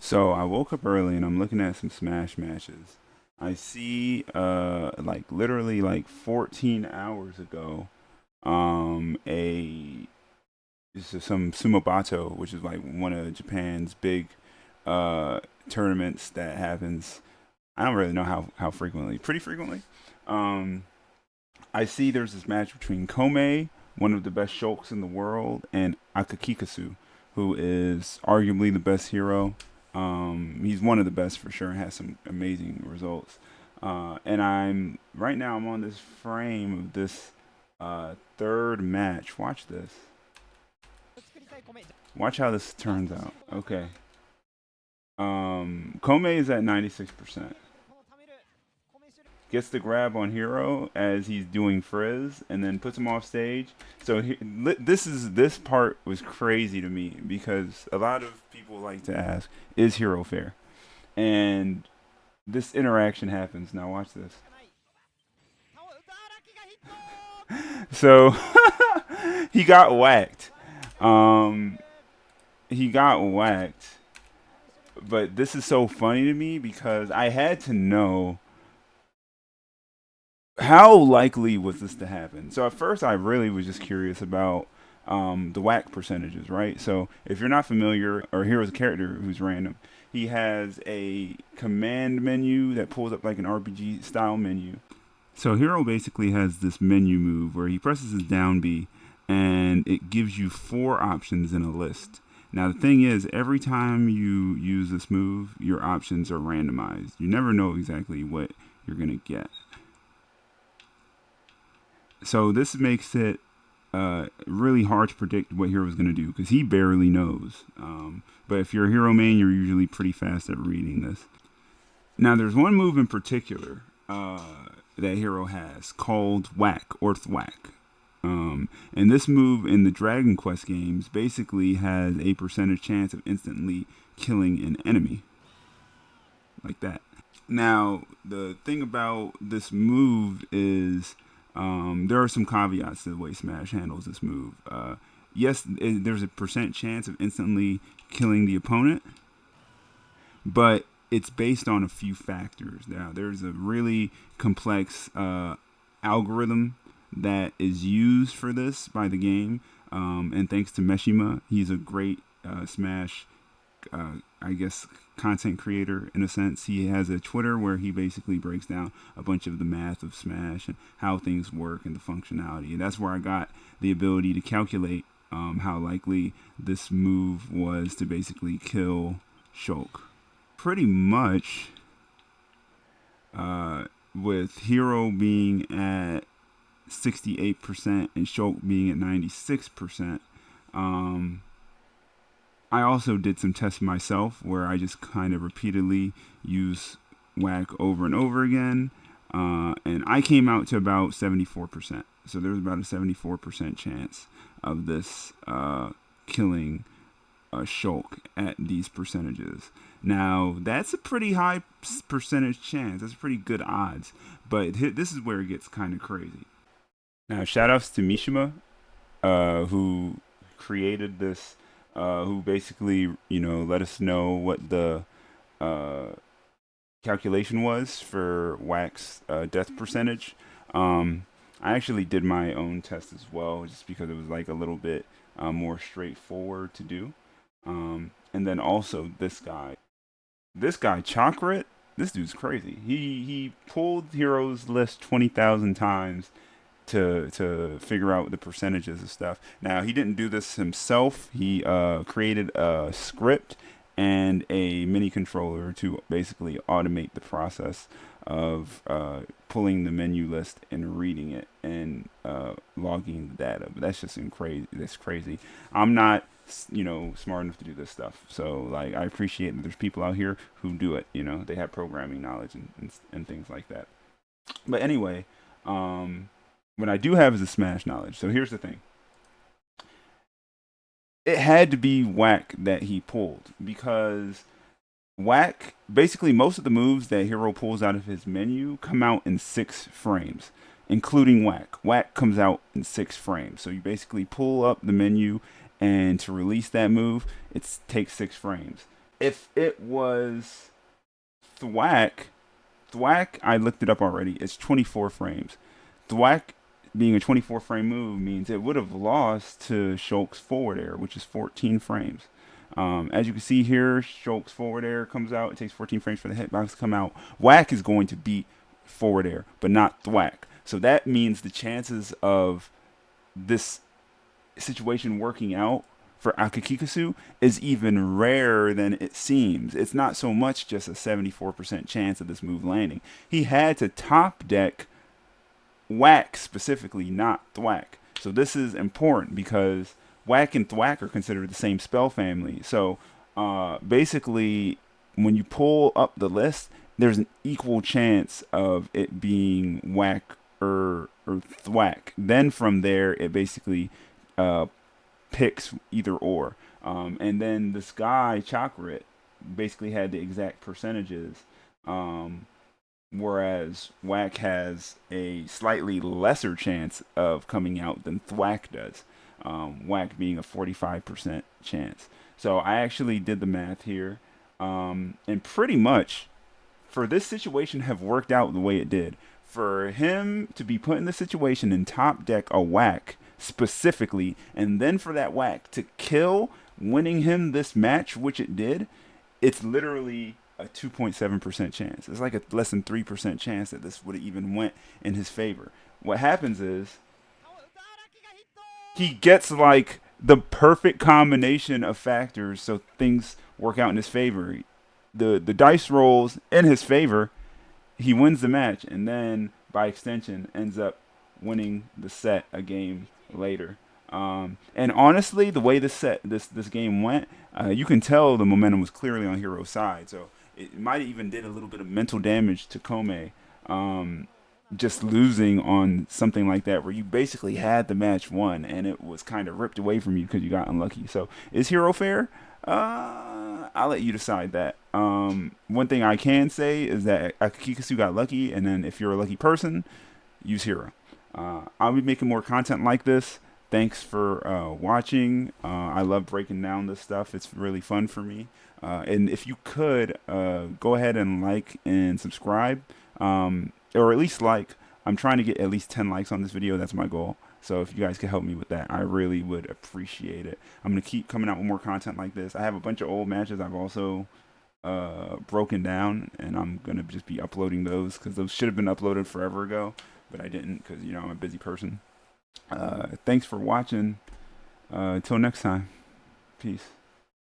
So I woke up early and I'm looking at some Smash matches. I see like literally like 14 hours ago a some Sumabato, which is like one of Japan's big uh tournaments that happens. I don't really know how frequently. Pretty frequently. Um I see there's this match between Kome, one of the best shulks in the world, and Akakikusu, who is arguably the best hero. He's one of the best for sure and has some amazing results. And I'm right now I'm on this frame of this third match. Watch this. Watch how this turns out. Okay. Kome is at 96%. Gets the grab on Hero as he's doing Frizz, and then puts him off stage. So this part was crazy to me because a lot of people like to ask, "Is Hero fair?" And this interaction happens. Now watch this. So he got whacked. Um, he got whacked. But this is so funny to me because I had to know how likely was this to happen? So at first, I really was just curious about the whack percentages, right? So if you're not familiar, or here's a character who's random, he has a command menu that pulls up like an RPG style menu. So Hero basically has this menu move where he presses his down B, and it gives you four options in a list. Now the thing is, every time you use this move, your options are randomized. You never know exactly what you're gonna get. So this makes it really hard to predict what Hero's going to do because he barely knows. But if you're a Hero main, you're usually pretty fast at reading this. Now, there's one move in particular that Hero has called Whack or Thwack. And this move in the Dragon Quest games basically has a percentage chance of instantly killing an enemy. Like that. Now, the thing about this move is there are some caveats to the way Smash handles this move. Yes, there's a percent chance of instantly killing the opponent, but it's based on a few factors. Now, there's a really complex algorithm that is used for this by the game, and thanks to Meshima, he's a great Smash I guess, content creator in a sense. He has a Twitter where he basically breaks down a bunch of the math of Smash and how things work and the functionality. And that's where I got the ability to calculate how likely this move was to basically kill Shulk. Pretty much, with Hero being at 68% and Shulk being at 96%, I also did some tests myself where I just kind of repeatedly use whack over and over again. And I came out to about 74%. So there's about a 74% chance of this killing a Shulk at these percentages. Now, that's a pretty high percentage chance. That's pretty good odds. But this is where it gets kind of crazy. Now, shout outs to Mishima, who created this, who basically, let us know what the uh, calculation was for Wax death percentage. I actually did my own test as well, just because it was like a little bit more straightforward to do. And then also this guy Chockrit, this dude's crazy. He pulled Heroes list 20,000 times to figure out the percentages of stuff. Now he didn't do this himself. He created a script and a mini controller to basically automate the process of pulling the menu list and reading it and logging the data. But that's just crazy. That's crazy. I'm not smart enough to do this stuff. So like I appreciate that there's people out here who do it. They have programming knowledge and things like that. But anyway, what I do have is a Smash knowledge. So here's the thing. It had to be Whack that he pulled because Whack, basically most of the moves that Hero pulls out of his menu come out in 6 frames, including Whack. Whack comes out in 6 frames. So you basically pull up the menu, and to release that move, it takes 6 frames. If it was thwack, thwack, I looked it up already. It's 24 frames. Thwack being a 24 frame move means it would have lost to Shulk's forward air, which is 14 frames. As you can see here, Shulk's forward air comes out. It takes 14 frames for the hitbox to come out. Whack is going to beat forward air, but not thwack. So that means the chances of this situation working out for Akakikusu is even rarer than it seems. It's not so much just a 74% chance of this move landing. He had to top deck whack specifically, not thwack. So this is important because whack and thwack are considered the same spell family. So basically, when you pull up the list, there's an equal chance of it being whack or thwack. Then from there, it basically uh, picks either or. And then this guy Chockrit basically had the exact percentages. Um, Whereas Whack has a slightly lesser chance of coming out than Thwack does. Whack being a 45% chance. So I actually did the math here, and pretty much for this situation have worked out the way it did. For him to be put in the situation and top deck a Whack specifically, and then for that Whack to kill, winning him this match, which it did, it's literally a 2.7% chance. It's like a less than 3% chance that this would have even went in his favor. What happens is he gets like the perfect combination of factors so things work out in his favor. The dice rolls in his favor. He wins the match and then by extension ends up winning the set a game later. And honestly, the way this game went, you can tell the momentum was clearly on Hero's side. So it might even did a little bit of mental damage to Kome. Just losing on something like that, where you basically had the match won and it was kind of ripped away from you because you got unlucky. So is Hero fair? I'll let you decide that. One thing I can say is that Akakikusu got lucky, and then if you're a lucky person, use Hero. I'll be making more content like this. Thanks for watching. I love breaking down this stuff. It's really fun for me. And if you could, go ahead and like and subscribe, or at least like. I'm trying to get at least 10 likes on this video. That's my goal. So if you guys could help me with that, I really would appreciate it. I'm going to keep coming out with more content like this. I have a bunch of old matches I've also broken down, and I'm going to just be uploading those because those should have been uploaded forever ago, but I didn't because, I'm a busy person. Thanks for watching. Until next time. Peace.